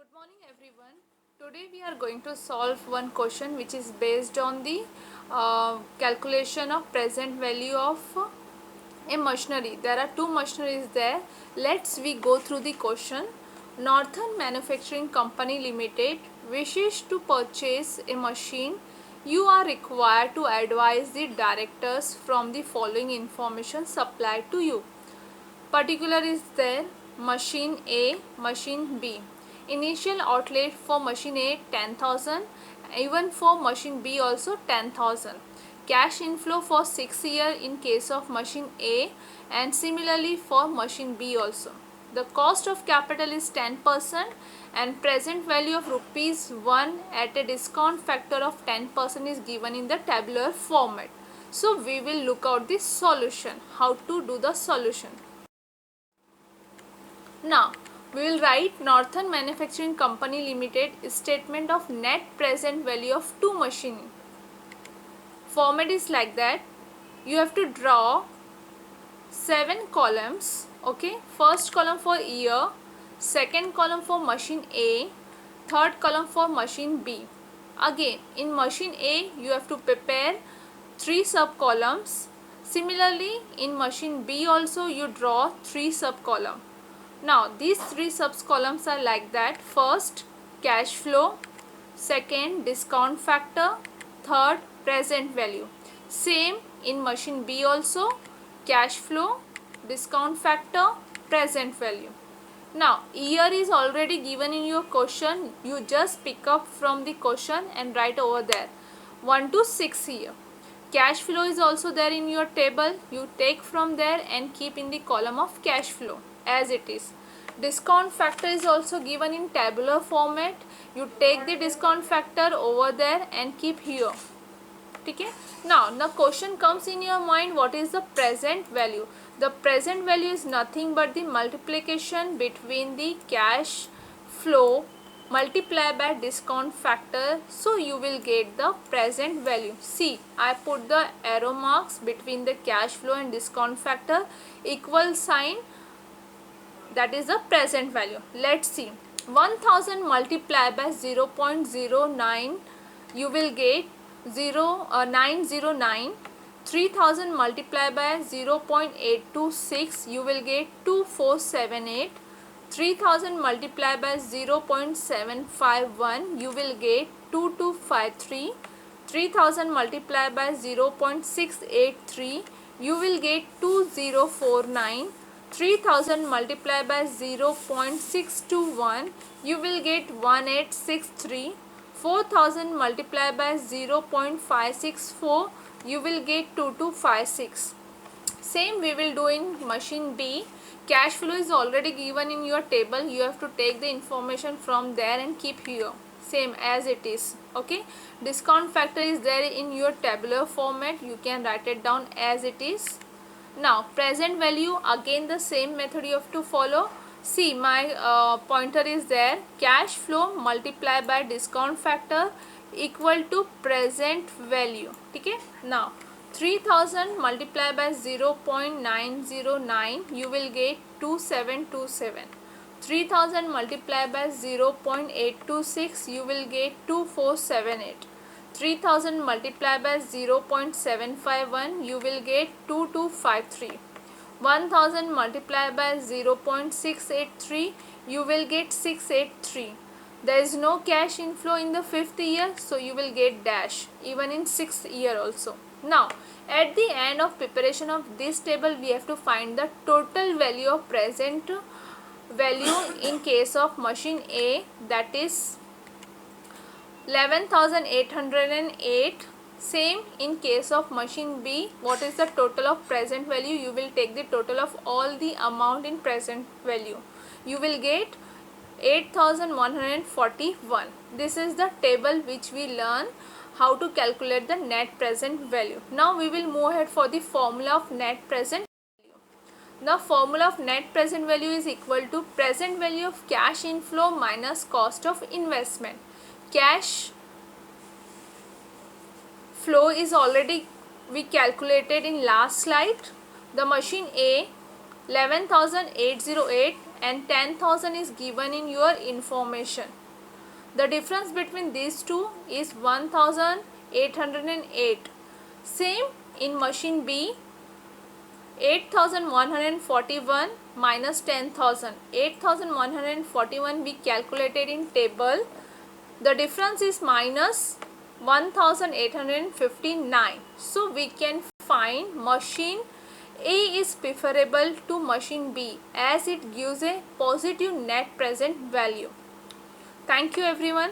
Good morning everyone. Today we are going to solve one question which is based on the calculation of present value of a machinery. There are two machineries there. Let's we go through the question. Northern Manufacturing Company Limited wishes to purchase a machine. You are required to advise the directors from the following information supplied to you. Particular is there: machine A, machine B. Initial outlay for machine A 10,000, even for machine B also 10,000. Cash inflow for 6 years in case of machine A and similarly for machine B also. The cost of capital is 10% and present value of rupees 1 at a discount factor of 10% is given in the tabular format. So we will look out the solution, how to do the solution. Now, we will write Northern Manufacturing Company Limited statement of net present value of two machines. Format is like that. You have to draw 7 columns. Okay, first column for year, second column for machine A, third column for machine B. Again, in machine A, you have to prepare 3 sub columns. Similarly, in machine B also you draw 3 sub columns. Now these 3 sub columns are like that. First, cash flow, second, discount factor, third, present value. Same in machine B also, cash flow, discount factor, present value. Now year is already given in your question. You just pick up from the question and write over there 1 to 6 year. Cash flow is also there in your table. You take from there and keep in the column of cash flow as it is. Discount factor is also given in tabular format. You take the discount factor over there and keep here. Okay? Now the question comes in your mind, what is the present value? The present value is nothing but the multiplication between the cash flow multiplied by discount factor. So you will get the present value. See, I put the arrow marks between the cash flow and discount factor, equal sign, that is the present value. Let's see, 1000 multiplied by 0.09, you will get 909. 3000 multiplied by 0.826, you will get 2478. 3000 multiplied by 0.751, you will get 2253. 3000 multiplied by 0.683, you will get 2049. 3000 multiplied by 0.621, you will get 1863. 4000 multiplied by 0.564, you will get 2256. Same we will do in machine B. Cash flow is already given in your table. You have to take the information from there and keep here same as it is. Okay, discount factor is there in your tabular format. You can write it down as it is. Now present value, again the same method you have to follow. See, my pointer is there. Cash flow multiplied by discount factor equal to present value. Okay, now 3000 multiplied by 0.909, you will get 2727. 3000 multiplied by 0.826, you will get 2478. 3000 multiplied by 0.751, you will get 2253. 1000 multiplied by 0.683, you will get 683. There is no cash inflow in the 5th year, so you will get dash even in 6th year also. Now at the end of preparation of this table, we have to find the total value of present value in case of machine A, that is 11,808. Same in case of machine B. What is the total of present value? You will take the total of all the amount in present value. You will get 8,141. This is the table which we learn how to calculate the net present value. Now we will move ahead for the formula of net present value. The formula of net present value is equal to present value of cash inflow minus cost of investment. Cash flow is already we calculated in last slide. The machine A 11,808 and 10,000 is given in your information. The difference between these two is 1808. Same in machine B, 8141 minus 10,000. 8141 we calculated in table. The difference is minus 1859. So we can find machine A is preferable to machine B as it gives a positive net present value. Thank you everyone.